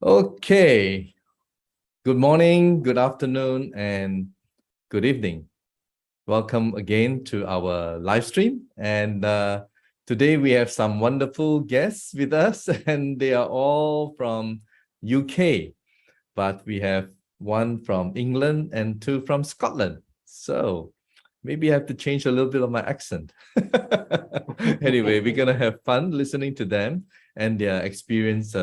Okay. Good morning, good afternoon, and good evening. Welcome again to our live stream. And today we have some wonderful guests with us, and they are all from UK, but we have one from England and two from Scotland. So maybe I have to change a little bit of my accent. Anyway, we're gonna have fun listening to them and their experience,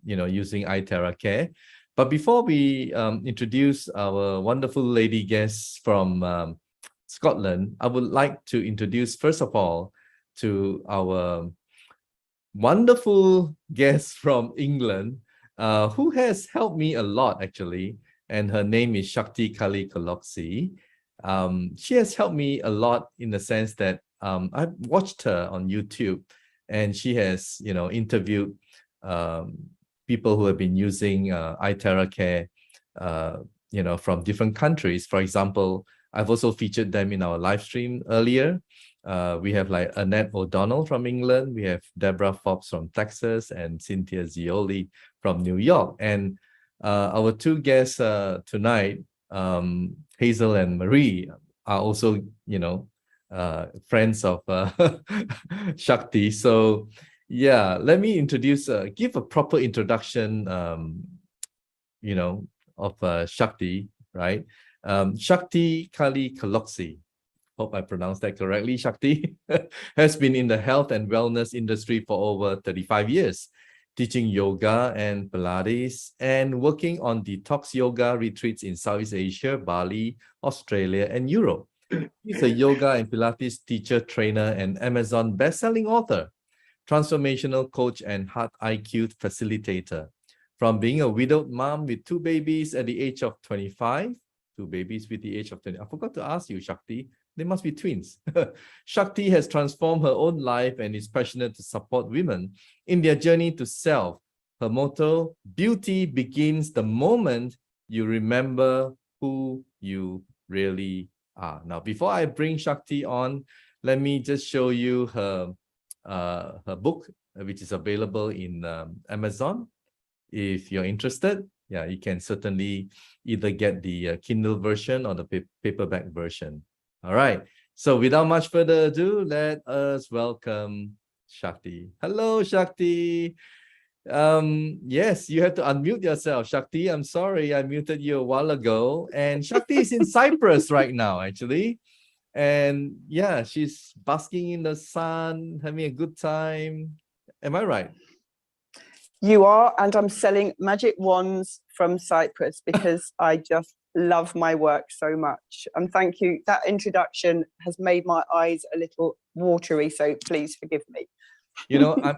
using iTerra Care. But before we introduce our wonderful lady guests from Scotland, I would like to introduce, first of all, to our wonderful guest from England, who has helped me a lot, actually. And her name is Shakti Kali Kaloczi. She has helped me a lot in the sense that I've watched her on YouTube, and she has, interviewed people who have been using iTerra Care, from different countries. For example, I've also featured them in our live stream earlier. We have like Annette O'Donnell from England. We have Deborah Forbes from Texas and Cynthia Zioli from New York. And our two guests tonight, Hazel and Marie, are also, friends of Shakti. So yeah, let me give a proper introduction, of Shakti, right? Shakti Kali Kaloczi, hope I pronounced that correctly, Shakti, has been in the health and wellness industry for over 35 years, teaching yoga and Pilates and working on detox yoga retreats in Southeast Asia, Bali, Australia, and Europe. He's a yoga and Pilates teacher, trainer, and Amazon best-selling author, transformational coach, and heart IQ facilitator. From being a widowed mom with two babies at the age of 25, two babies with the age of 20. I forgot to ask you, Shakti, they must be twins. Shakti has transformed her own life and is passionate to support women in their journey to self. Her motto, beauty begins the moment you remember who you really are. Now, before I bring Shakti on, let me just show you her book, which is available in Amazon. If you're interested, yeah, you can certainly either get the Kindle version or the paperback version. All right. So without much further ado, let us welcome Shakti. Hello, Shakti. Yes, you have to unmute yourself, Shakti. I'm sorry, I muted you a while ago. And Shakti is in Cyprus right now, actually. And yeah, she's basking in the sun, having a good time. Am I right? You are, and I'm selling magic wands from Cyprus because I just love my work so much. And thank you. That introduction has made my eyes a little watery, so please forgive me.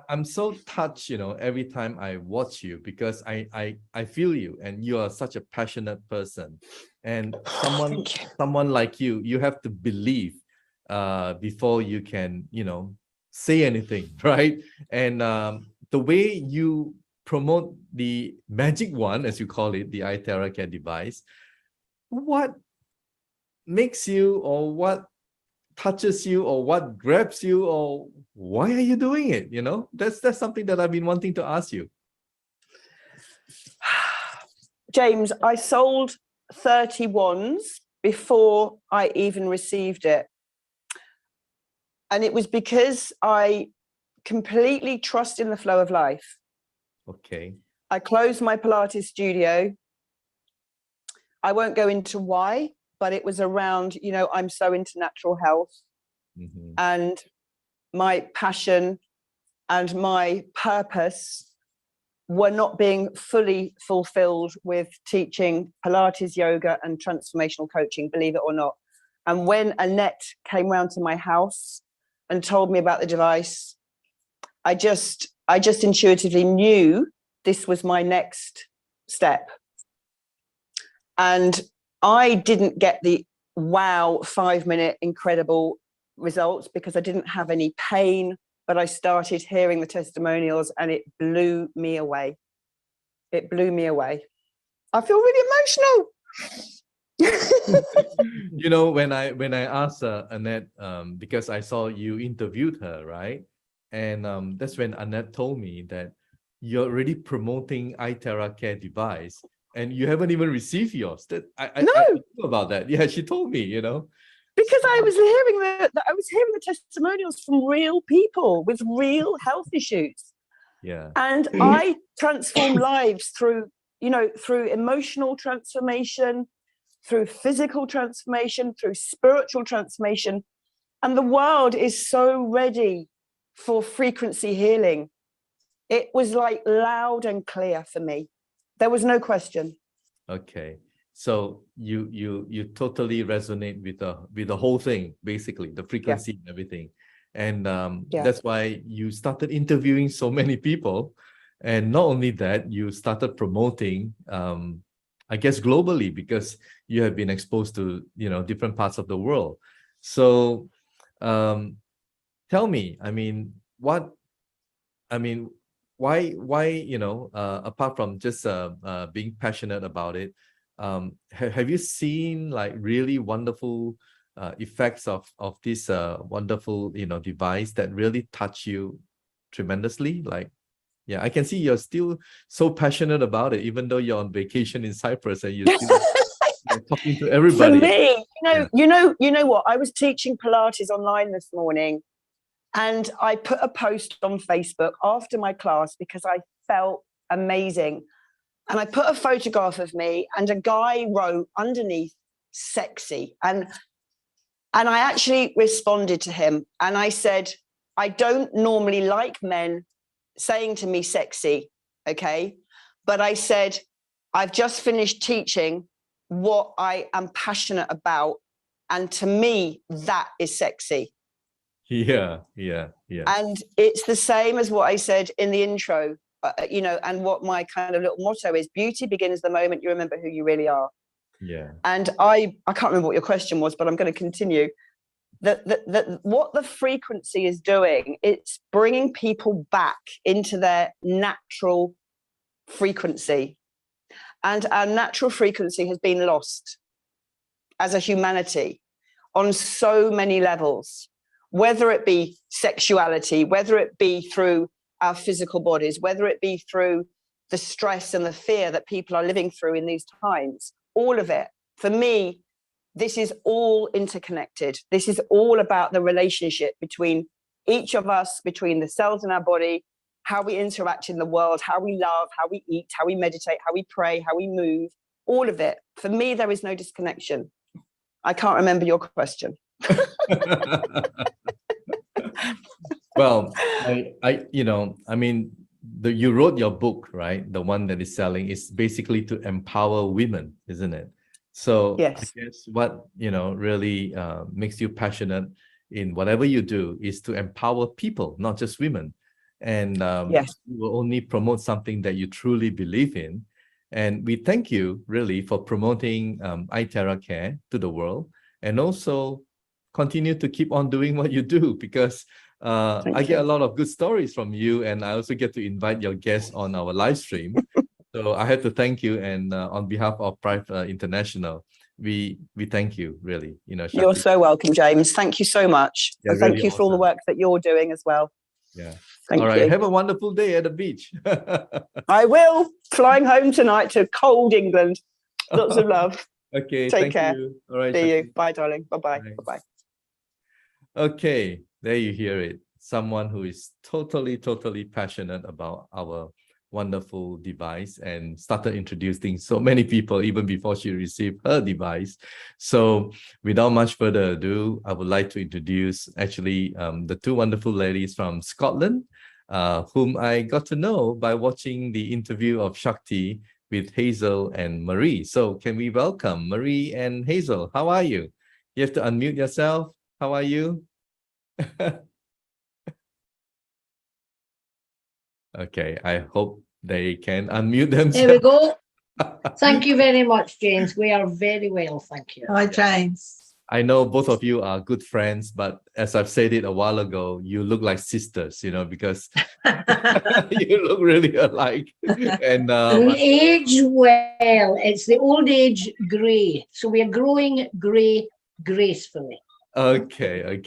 I'm so touched, every time I watch you, because I feel you, and you are such a passionate person. And someone like you have to believe before you can, say anything, right? And the way you promote the magic wand, as you call it, the iTerra Care device, what makes you, or what touches you, or what grabs you, or why are you doing it? That's something that I've been wanting to ask you. James, I sold 30 wands before I even received it. And it was because I completely trust in the flow of life. Okay. I closed my Pilates studio. I won't go into why, but it was around, I'm so into natural health, and my passion and my purpose were not being fully fulfilled with teaching Pilates, yoga, and transformational coaching, believe it or not. And when Annette came round to my house and told me about the device, I just intuitively knew this was my next step. And I didn't get the wow 5-minute incredible results because I didn't have any pain, but I started hearing the testimonials and it blew me away. It blew me away. I feel really emotional. When I asked Annette, because I saw you interviewed her, right? And that's when Annette told me that you're already promoting iTerra Care device and you haven't even received yours. That I No. knew about that. Yeah, she told me, you know. Because I was hearing the testimonials from real people with real health issues. Yeah. And I transform lives through, through emotional transformation, through physical transformation, through spiritual transformation. And the world is so ready for frequency healing. It was like loud and clear for me. There was no question. Okay. So you totally resonate with the whole thing, basically, the frequency and everything. And that's why you started interviewing so many people. And not only that, you started promoting, I guess, globally, because you have been exposed to, different parts of the world. So tell me, why, apart from just being passionate about it, have you seen like really wonderful effects of this wonderful device that really touch you tremendously? Like, yeah, I can see you're still so passionate about it, even though you're on vacation in Cyprus and you're still talking to everybody. For me, you know what? I was teaching Pilates online this morning, and I put a post on Facebook after my class because I felt amazing. And I put a photograph of me, and a guy wrote underneath "sexy." And I actually responded to him, and I said, I don't normally like men saying to me sexy, okay? But I said, I've just finished teaching what I am passionate about. And to me, that is sexy. Yeah. And it's the same as what I said in the intro, and what my kind of little motto is: beauty begins the moment you remember who you really are. Yeah. And I can't remember what your question was, but I'm going to continue. That what the frequency is doing, it's bringing people back into their natural frequency. And our natural frequency has been lost as a humanity on so many levels, whether it be sexuality, whether it be through our physical bodies, whether it be through the stress and the fear that people are living through in these times. All of it. For me, this is all interconnected. This is all about the relationship between each of us, between the cells in our body, how we interact in the world, how we love, how we eat, how we meditate, how we pray, how we move, all of it. For me, there is no disconnection. I can't remember your question. Well, you wrote your book, right? The one that is selling is basically to empower women, isn't it? So yes. I guess what, really makes you passionate in whatever you do is to empower people, not just women. And yes. you will only promote something that you truly believe in. And we thank you really for promoting iTerra Care to the world, and also continue to keep on doing what you do, because I get a lot of good stories from you, and I also get to invite your guests on our live stream. So I have to thank you, and on behalf of Prife International, we thank you, really. Shakti. You're so welcome, James. Thank you so much. Yeah, and thank really you for all the work that you're doing as well. Yeah. Thank all right. you. Have a wonderful day at the beach. I will. Flying home tonight to cold England. Lots of love. Okay. Take care. You. All right. See Shakti. you. Bye, darling. Bye-bye. Bye. Bye-bye. Okay. There you hear it. Someone who is totally passionate about our wonderful device and started introducing so many people even before she received her device. So without much further ado, I would like to introduce actually the two wonderful ladies from Scotland, whom I got to know by watching the interview of Shakti with Hazel and Marie. So can we welcome Marie and Hazel? How are you? You have to unmute yourself. How are you? Okay, I hope they can unmute themselves. There we go. Thank you very much, James. We are very well, thank you. Hi, James. I know both of you are good friends, but as I've said it a while ago, you look like sisters, because you look really alike. And we age well. It's the old age grey. So we are growing grey gracefully. Okay.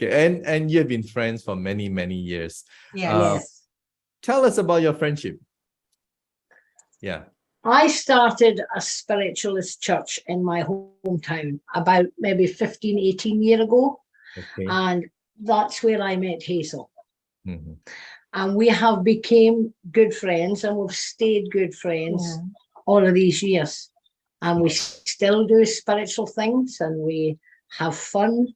And you've been friends for many years. Yes. Tell us about your friendship. Yeah. I started a spiritualist church in my hometown about maybe 15, 18 years ago. Okay. And that's where I met Hazel. Mm-hmm. And we have become good friends, and we've stayed good friends all of these years. And we still do spiritual things, and we have fun,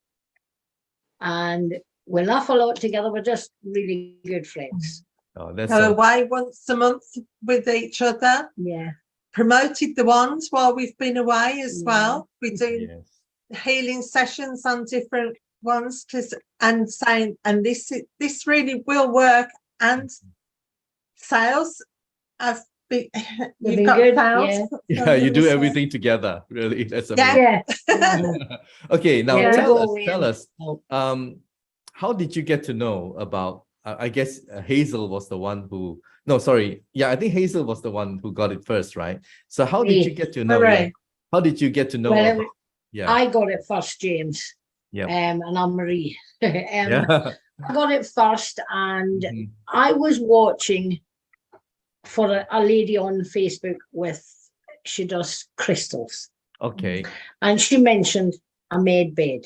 and we laugh a lot together. We're just really good friends. Oh, that's Go so away once a month with each other. Yeah. Promoted the ones while we've been away as well. We do yes. healing sessions on different ones, and saying, and this really will work. And sales have been, They've you've been got good, sales. Yeah, you do everything together. Really, that's amazing. Yeah. Yeah. Okay, now Yeah. tell us, how did you get to know about? I guess Hazel was the one who. No, sorry. Yeah, I think Hazel was the one who got it first, right? So how did you get to know? Hooray. Yeah, how did you get to know? Well, about, yeah. I got it first, James. Yeah. And I'm Marie. Yeah. I got it first, and Mhm. I was watching for a lady on Facebook she does crystals, Okay. and she mentioned a med bed,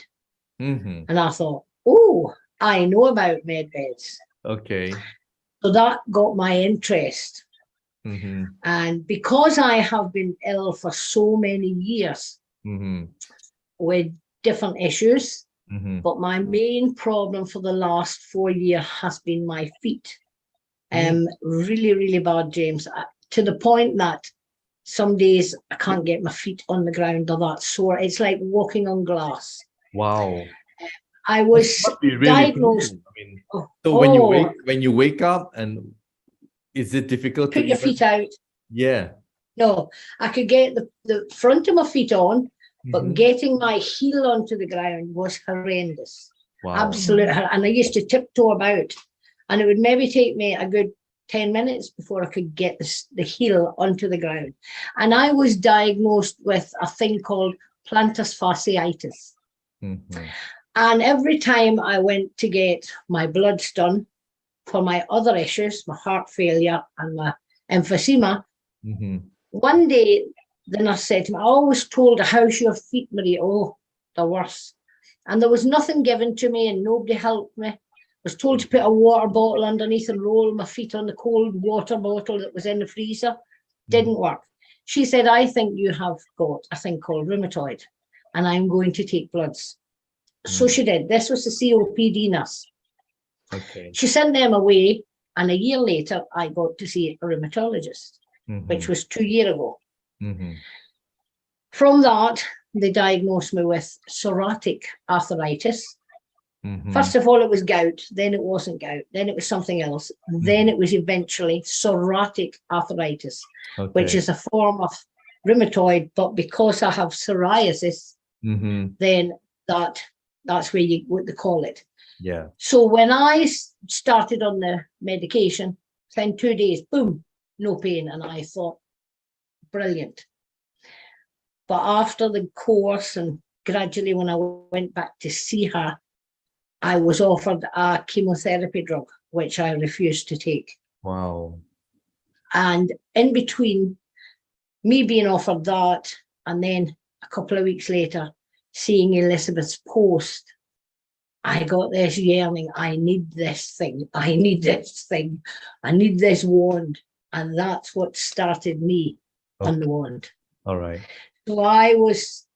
Mm-hmm. and I thought, oh, I know about med beds. Okay. So that got my interest. Mm-hmm. And because I have been ill for so many years Mm-hmm. with different issues, Mm-hmm. but my main problem for the last 4 years has been my feet. Really, really bad, James, to the point that some days I can't get my feet on the ground. They're that sore. It's like walking on glass. Wow. I was Must be really diagnosed. painful. I mean, so when you wake up, and is it difficult to Put your even- feet out. Yeah. No, I could get the front of my feet on, but Mhm. getting my heel onto the ground was horrendous. Wow. Absolute. And I used to tiptoe about, and it would maybe take me a good 10 minutes before I could get the heel onto the ground. And I was diagnosed with a thing called plantar fasciitis. Mhm. And every time I went to get my bloods done for my other issues, my heart failure and my emphysema, Mhm. one day the nurse said to me, I always told her, how's your feet, Marie? Oh, the worst. And there was nothing given to me, and nobody helped me. I was told to put a water bottle underneath and roll my feet on the cold water bottle that was in the freezer. Didn't work. She said, I think you have got a thing called rheumatoid, and I'm going to take bloods. So she did. This was the COPD nurse. Okay. She sent them away, and a year later, I got to see a rheumatologist, Mhm. which was 2 years ago. Mhm. From that, they diagnosed me with psoriatic arthritis. Mhm. First of all, it was gout, then it wasn't gout, then it was something else, then it was eventually psoriatic arthritis, which Okay. is a form of rheumatoid, but because I have psoriasis, Mhm. then that's what they call it. Yeah. So when I started on the medication, within 2 days, boom, no pain, and I thought, brilliant. But after the course, and gradually when I went back to see her, I was offered a chemotherapy drug, which I refused to take. Wow. And in between me being offered that, and then a couple of weeks later, seeing Elizabeth's post, I got this yearning, I need this thing, I need this thing, I need this wand. And that's what started me on the wand. All right. So I was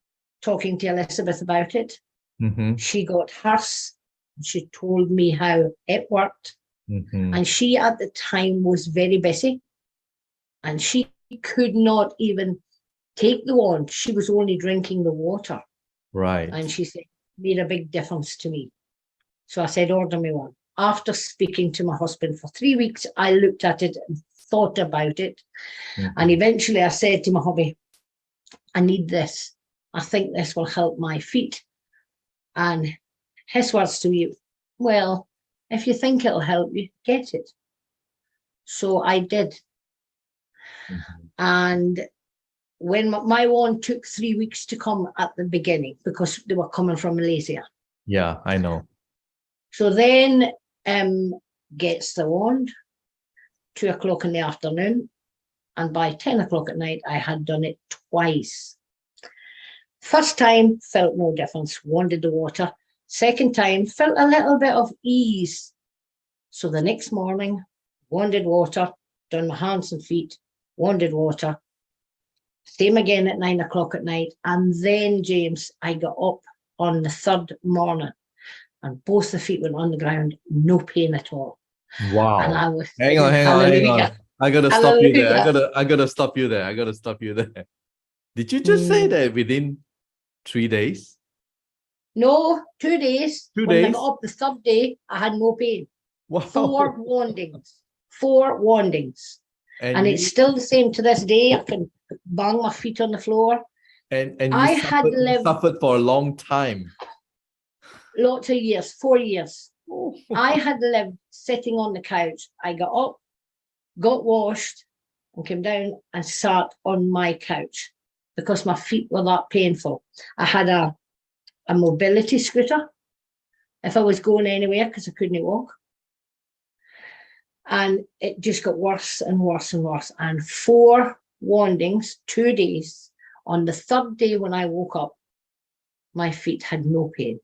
talking to Elizabeth about it. Mhm. She got hers. She told me how it worked. Mhm. And she at the time was very busy, and she could not even take the wand. She was only drinking the water. Right. And she said, made a big difference to me. So I said, order me one. After speaking to my husband for 3 weeks, I looked at it and thought about it. Mhm. And eventually I said to my hubby, I need this. I think this will help my feet. And his words to me, well, if you think it'll help you, get it. So I did. Mhm. And when my wand took 3 weeks to come at the beginning, because they were coming from Malaysia. Yeah, I know. So then gets the wand, 2 o'clock in the afternoon. And by 10 o'clock at night, I had done it twice. First time, felt no difference, wanted the water. Second time, felt a little bit of ease. So the next morning, wanted water, done my hands and feet, wanted water. Same again at 9 o'clock at night. And then, James, I got up on the third morning and both the feet went on the ground, no pain at all. Wow. And I was hang on. I gotta stop you there. I gotta stop you there. Did you just say that within 3 days? No, 2 days. 2 When I days? got up the third day, I had no pain. Wow. 4 wandings. And you, it's still the same to this day. I can bang my feet on the floor. and you I had lived suffered for a long time. lots of years, 4 years. I had lived sitting on the couch. I got up, got washed, and came down and sat on my couch because my feet were that painful. I had a mobility scooter if I was going anywhere because I couldn't walk. And it just got worse and worse and worse. And 4 wandings, 2 days. On the third day when I woke up, my feet had no pain.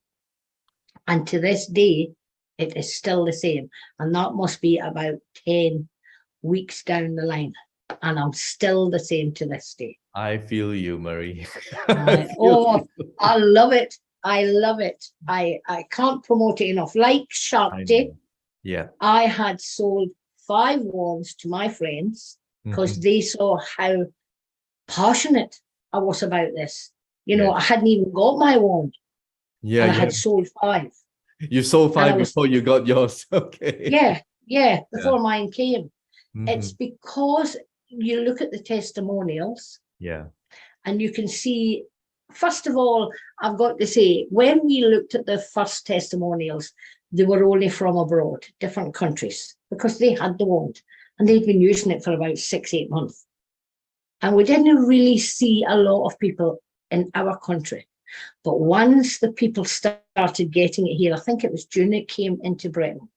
And to this day, it is still the same. And that must be about 10 weeks down the line. And I'm still the same to this day. I feel you, Marie. I love it. I love it. I can't promote it enough. Like Shakti, yeah, I had sold 5 wands to my friends because they saw how passionate I was about this. You know, I hadn't even got my wand. Yeah, and I had sold 5. You sold 5 before you got yours. Okay. Yeah, before mine came. It's because you look at the testimonials. Yeah. And you can see, first of all, I've got to say, when we looked at the first testimonials, they were only from abroad, different countries, because they had the wand and they'd been using it for about 6-8 months. And we didn't really see a lot of people in our country. But once the people started getting it here, I think it was June it came into Britain.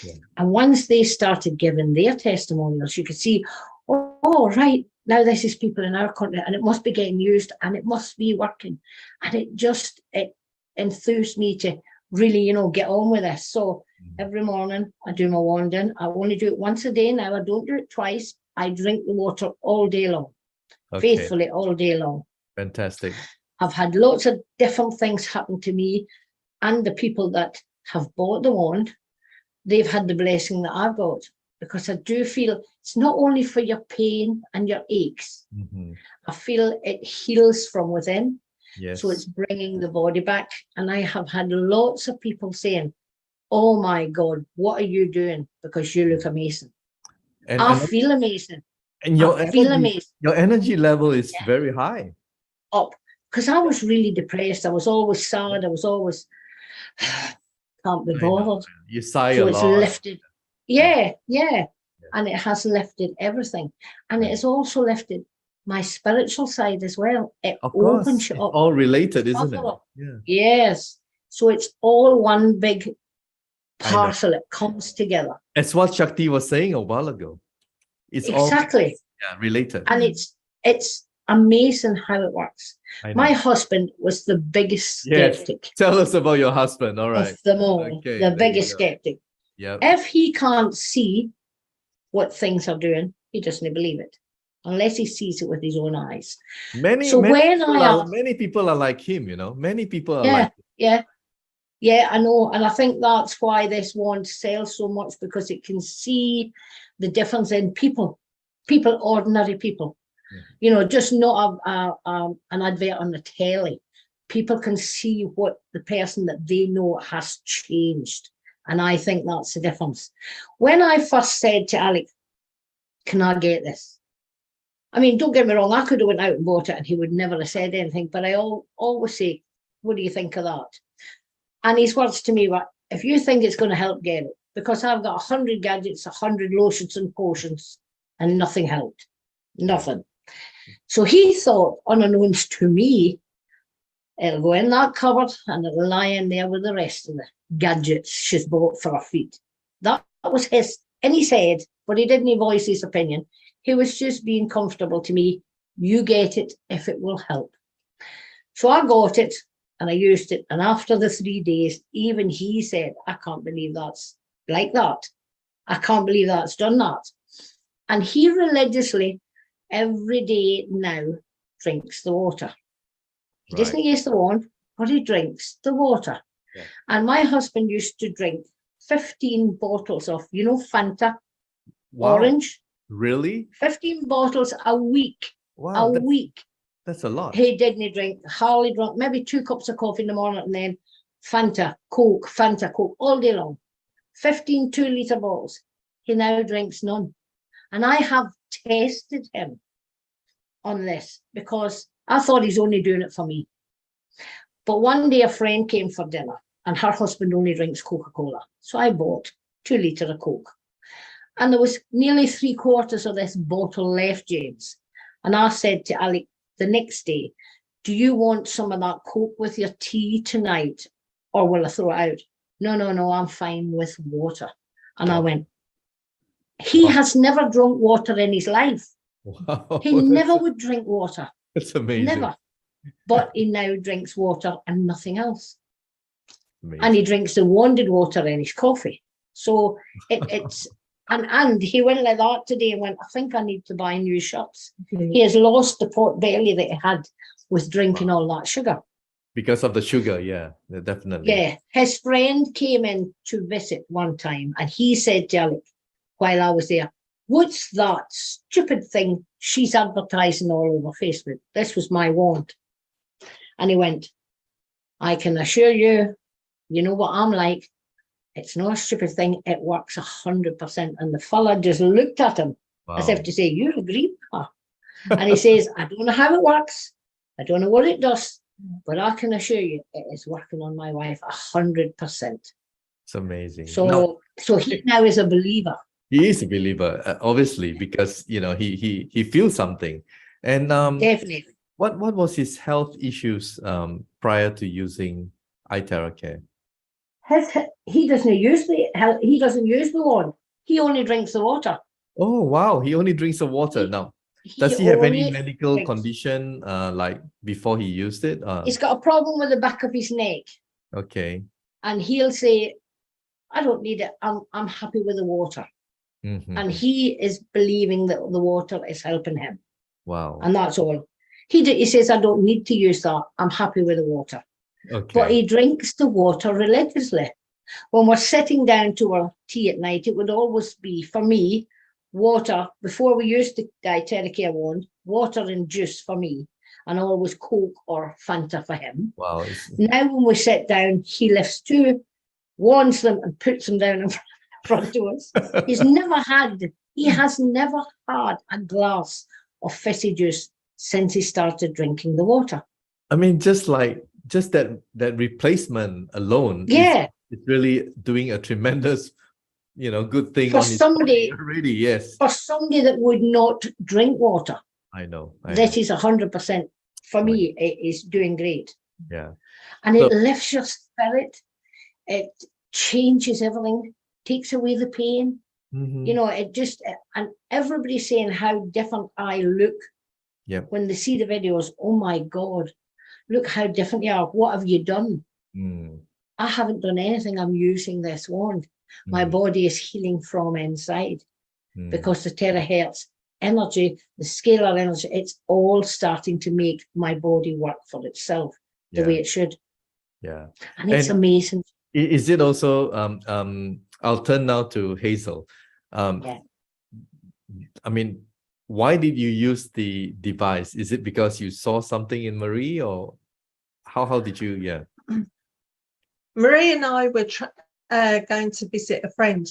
Yeah. And once they started giving their testimonials, you could see, oh, right, now this is people in our country and it must be getting used and it must be working. And it enthused me to really, get on with this. So every morning I do my wanding. I only do it once a day now. I don't do it twice. I drink the water all day long, faithfully all day long. Fantastic. I've had lots of different things happen to me and the people that have bought the wand, they've had the blessing that I've got, because I do feel it's not only for your pain and your aches. I feel it heals from within. Yes. So it's bringing the body back. And I have had lots of people saying, oh my God, what are you doing? Because you look amazing. And I feel amazing. And your energy level is very high. Up. Because I was really depressed. I was always sad. I was always can't be bothered. You sigh so a it's lot. Lifted. Yeah. And it has lifted everything. And it has also lifted my spiritual side as well. It opens you up. All related, isn't it? Yeah. Yes. So it's all one big parcel. It comes together. It's what Shakti was saying a while ago. It's exactly all related. And it's amazing how it works. My husband was the biggest skeptic. Yes. Tell us about your husband. All right. Of them all. The biggest skeptic. Yep. If he can't see what things are doing, he doesn't believe it unless he sees it with his own eyes. Many people are like him, Many people are like him. Yeah, I know. And I think that's why this wand sells so much, because it can see the difference in people, ordinary people. Just not an advert on the telly. People can see what the person that they know has changed. And I think that's the difference. When I first said to Alec, can I get this? I mean, don't get me wrong, I could have went out and bought it and he would never have said anything, but I always say, what do you think of that? And his words to me were, if you think it's going to help, get it. Because I've got 100 gadgets, 100 lotions and potions, and nothing helped. Nothing. So he thought, unbeknownst to me, it'll go in that cupboard and it'll lie in there with the rest of the gadgets she's bought for her feet. That was in his head, but he didn't voice his opinion. He was just being comfortable to me. You get it if it will help. So I got it and I used it. And after the 3 days, even he said, I can't believe that's like that. I can't believe that's done that. And he religiously, every day now, drinks the water. He doesn't use the wand, but he drinks the water. Yeah. And my husband used to drink 15 bottles of, Fanta, orange. Really? 15 bottles a week. Wow. A week. That's a lot. He didn't drink, hardly drunk, maybe 2 cups of coffee in the morning and then Fanta, Coke, all day long. 15 2-litre bottles. He now drinks none. And I have tested him on this because I thought he's only doing it for me. But one day a friend came for dinner and her husband only drinks Coca-Cola. So I bought 2 litres of Coke. And there was nearly 3/4 of this bottle left, James. And I said to Alec the next day, do you want some of that Coke with your tea tonight or will I throw it out? No, I'm fine with water. And I went, he has never drunk water in his life. Wow. He never would drink water. That's amazing. Never. But he now drinks water and nothing else. Amazing. And he drinks the wanded water in his coffee. So it's and he went like that today and went, I think I need to buy new shirts. He has lost the pot belly that he had with drinking all that sugar. Because of the sugar, yeah, definitely. Yeah. His friend came in to visit one time and he said to Alec, while I was there, what's that stupid thing she's advertising all over Facebook? This was my wand. And he went, I can assure you, you know what I'm like. It's not a stupid thing. It works 100%. And the fella just looked at him as if to say, you agree with her. And he says, I don't know how it works. I don't know what it does. But I can assure you it is working on my wife 100%. It's amazing. So he now is a believer. He is a believer, obviously, because he feels something. And Definitely. what was his health issues prior to using iTerra Care? He doesn't use the wand. He only drinks the water. Oh wow, he only drinks the water now. Does he have any medical condition like before he used it? He's got a problem with the back of his neck. Okay. And he'll say, I don't need it. I'm happy with the water. Mm-hmm. And he is believing that the water is helping him. Wow. And that's all. He says, I don't need to use that. I'm happy with the water. Okay. But he drinks the water religiously. When we're sitting down to our tea at night, it would always be, for me, water. Before we used the iTerra Care wand, water and juice for me, and always Coke or Fanta for him. Wow. Now when we sit down, he lifts 2, wands them and puts them down in front of us. He has never had a glass of fizzy juice since he started drinking the water. I mean, just that replacement alone, it's really doing a tremendous, good thing for on his somebody body already. Yes, for somebody that would not drink water. I know. That is 100% for me. It is doing great. Yeah, and it lifts your spirit. It changes everything. Takes away the pain. Mm-hmm. It just, and everybody's saying how different I look. Yeah. When they see the videos, oh my God, look how different you are. What have you done? I haven't done anything. I'm using this wand. My body is healing from inside because the terahertz energy, the scalar energy, it's all starting to make my body work for itself the way it should. Yeah. And it's amazing. Is it also, I'll turn now to Hazel. I mean, why did you use the device? Is it because you saw something in Marie, or how did you, Marie and I were going to visit a friend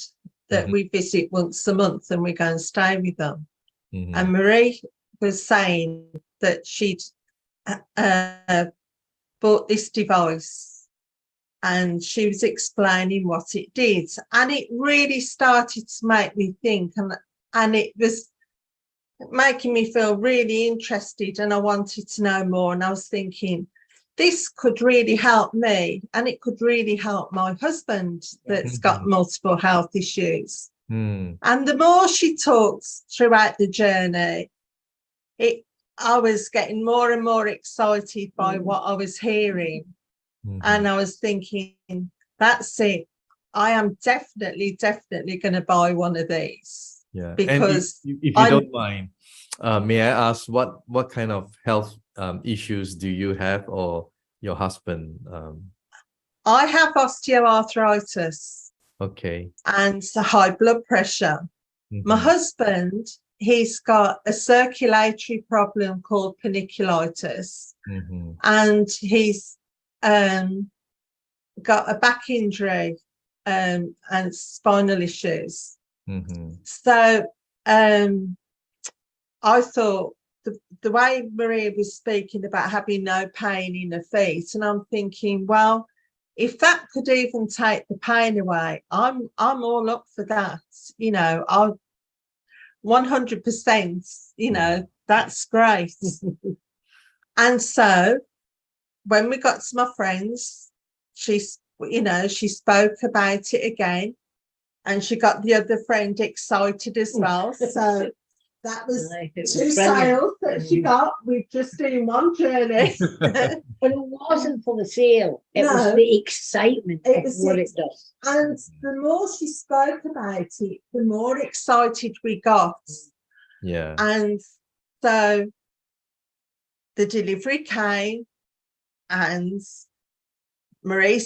that we visit once a month, and we go and stay with them. And Marie was saying that she'd bought this device, and she was explaining what it did, and it really started to make me think, and it was making me feel really interested, and I wanted to know more. And I was thinking, this could really help me, and it could really help my husband that's got multiple health issues. And the more she talked throughout the journey, I was getting more and more excited by what I was hearing. And I was thinking, that's it. I am definitely going to buy one of these. Yeah. Because and if you don't mind, may I ask what kind of health issues do you have, or your husband? I have osteoarthritis. Okay. And high blood pressure. My husband, he's got a circulatory problem called paniculitis, and he's got a back injury and spinal issues. So I thought the way Maria was speaking about having no pain in her feet, and I'm thinking, well, if that could even take the pain away, I'm all up for that. You know, I'll 100%, you know, that's great. And so when we got to my friends, she spoke about it again, and she got the other friend excited as well. So that was two sales that she got with just doing one journey. But it wasn't for the sale. It was the excitement of what it does. And the more she spoke about it, the more excited we got. Yeah. And so the delivery came, and Marie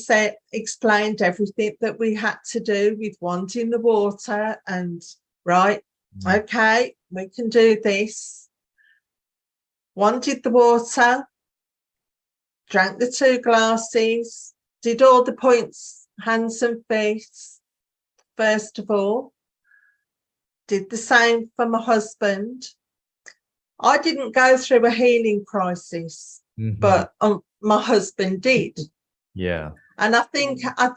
explained everything that we had to do with wanting the water, and okay, we can do this. Wanted the water, drank the 2 glasses, did all the points, hands and feet, first of all. Did the same for my husband. I didn't go through a healing crisis, but my husband did. Yeah. And I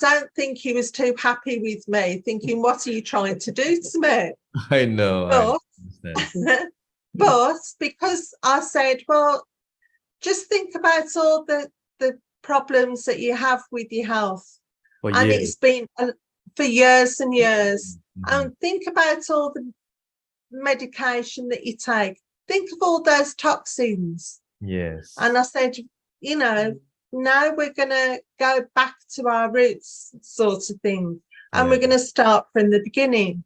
don't think he was too happy with me, thinking, what are you trying to do to me? I know. But because I said, well, just think about all the problems that you have with your health. And it's been for years and years. And think about all the medication that you take. Think of all those toxins. Yes. And I said, you know, now we're going to go back to our roots, sort of thing. And we're going to start from the beginning.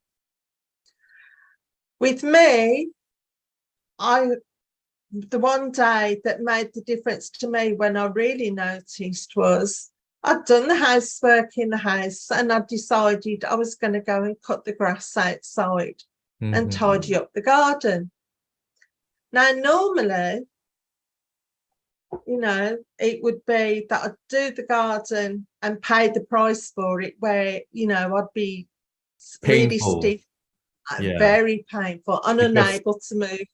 With me, the one day that made the difference to me when I really noticed was I'd done the housework in the house, and I decided I was going to go and cut the grass outside and tidy up the garden. Now, normally, you know, it would be that I'd do the garden and pay the price for it, where, you know, I'd be really stiff, very painful, unable to move.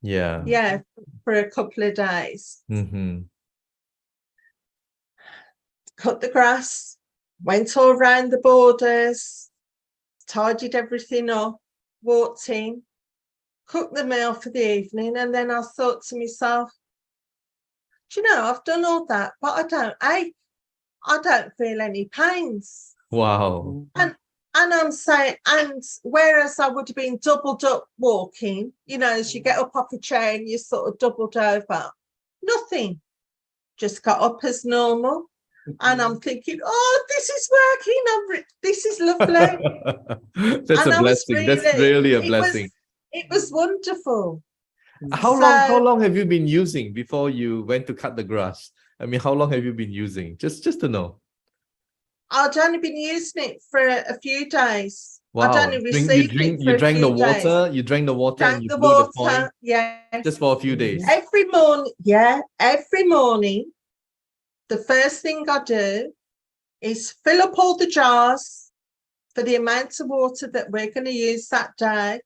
Yeah, for a couple of days. Cut the grass, went all around the borders, tidied everything up, walked in, cooked the meal for the evening, and then I thought to myself, do you know, I've done all that, but I don't ache. I don't feel any pains. Wow. And I'm saying, and whereas I would have been doubled up walking, you know, as you get up off a chair and you sort of doubled over, nothing. Just got up as normal. And I'm thinking, oh, this is working. This is lovely. That's a blessing. That's really a blessing. It was wonderful. How long have you been using before you went to cut the grass? I mean, how long have you been using? Just to know. I'd only been using it for a few days. Wow. I'd only received it for you drank the water. Days. You drank the water Drank and you the blew water, the point. Yeah. Just for a few days. Every morning, the first thing I do is fill up all the jars for the amount of water that we're going to use that day.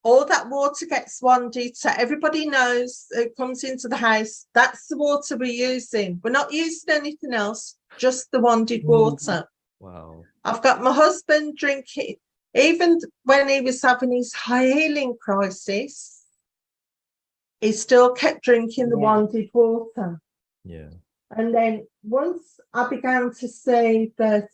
All that water gets wanded, so everybody knows it comes into the house. That's the water we're using. We're not using anything else, just the wanded water. Wow. I've got my husband drinking, even when he was having his healing crisis, he still kept drinking the wanded water. Yeah. And then once I began to see that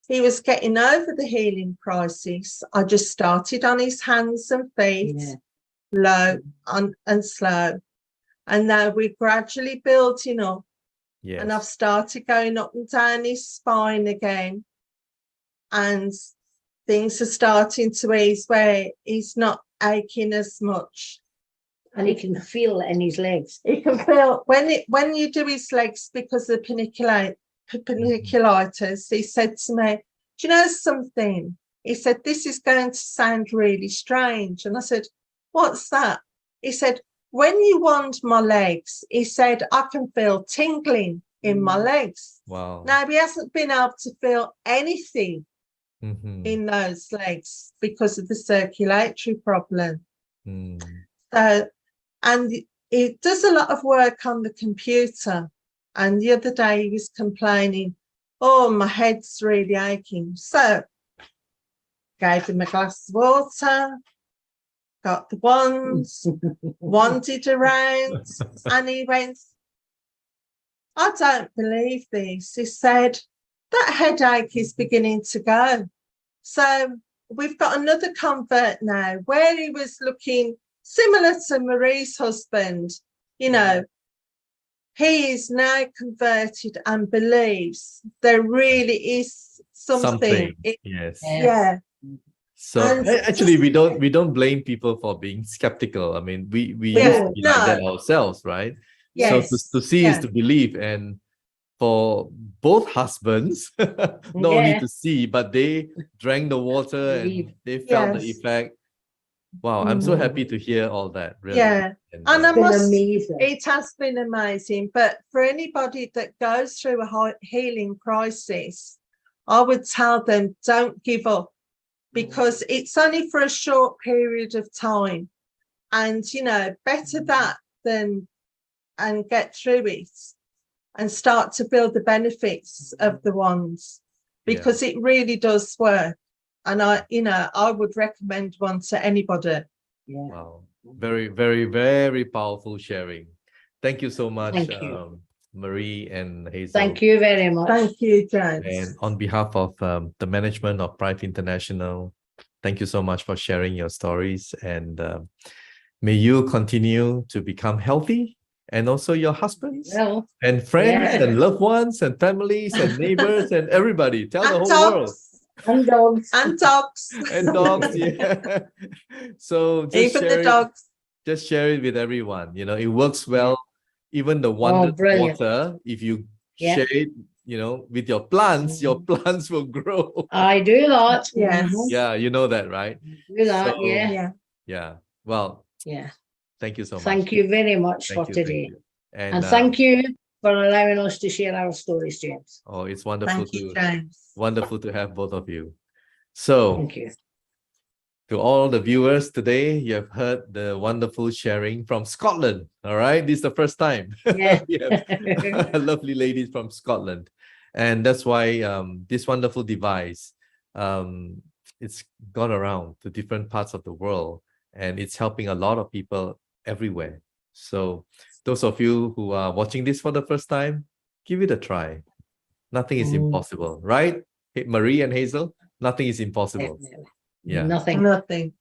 he was getting over the healing crisis, I just started on his hands and feet, low and slow. And now we're gradually building up. Yes. And I've started going up and down his spine again. And things are starting to ease where he's not aching as much. And he can feel it in his legs. He can feel when you do his legs because of paniculitis, he said to me, do you know something? He said, this is going to sound really strange. And I said, what's that? He said, when you wand my legs, he said, I can feel tingling in my legs. Wow. Now, he hasn't been able to feel anything in those legs because of the circulatory problem. So, and he does a lot of work on the computer. And the other day he was complaining, oh, my head's really aching. So gave him a glass of water, got the wands, wanded around, and he went, I don't believe this. He said, that headache is beginning to go. So we've got another convert now where he was looking similar to Marie's husband, you know, he is now converted and believes there really is something. Yes. Yeah. So And actually, we don't blame people for being skeptical. I mean, we used to be like that ourselves, right? Yes. So to see is to believe, and for both husbands, not only to see, but they drank the water and they felt the effect. Wow, I'm so happy to hear all that. Really. Yeah, and I must. Amazing. It has been amazing. But for anybody that goes through a healing crisis, I would tell them don't give up, because it's only for a short period of time, and you know, better that than and get through it and start to build the benefits of the ones, because it really does work. And I would recommend one to anybody. Yeah. Wow. Very, very, very powerful sharing. Thank you so much, Thank you. Marie and Hazel. Thank you very much. Thank you, James. And on behalf of the management of Prife International, thank you so much for sharing your stories. And may you continue to become healthy, and also your husbands and friends and loved ones and families and neighbors and everybody. Tell the whole world. And dogs. And dogs. And dogs, yeah. So just even the dogs. Just share it with everyone. You know, it works well. Even the wondered water, if you share it, you know, with your plants will grow. I do that. Yes. Yeah, you know that, right? Do that, So, yeah. Well, yeah. Thank you so much. Thank you very much for today. And thank you for allowing us to share our stories, James. Oh, it's wonderful James. Wonderful to have both of you. So thank you. To all the viewers today, you have heard the wonderful sharing from Scotland. All right, this is the first time. Yeah. We have lovely ladies from Scotland, and that's why this wonderful device, it's gone around to different parts of the world, and it's helping a lot of people everywhere. So those of you who are watching this for the first time, give it a try. Nothing is impossible, right? Hey, Marie and Hazel, nothing is impossible. Yeah. Nothing.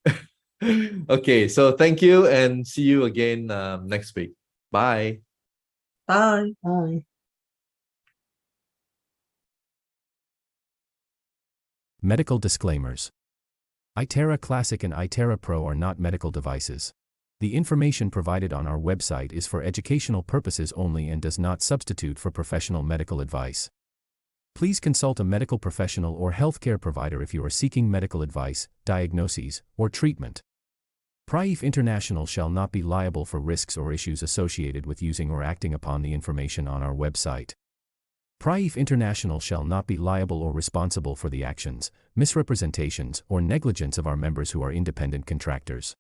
Okay, so thank you and see you again next week. Bye. Bye. Bye. Medical disclaimers. Intyre Classic and Intyre Pro are not medical devices. The information provided on our website is for educational purposes only and does not substitute for professional medical advice. Please consult a medical professional or healthcare provider if you are seeking medical advice, diagnoses, or treatment. Prife International shall not be liable for risks or issues associated with using or acting upon the information on our website. Prife International shall not be liable or responsible for the actions, misrepresentations, or negligence of our members who are independent contractors.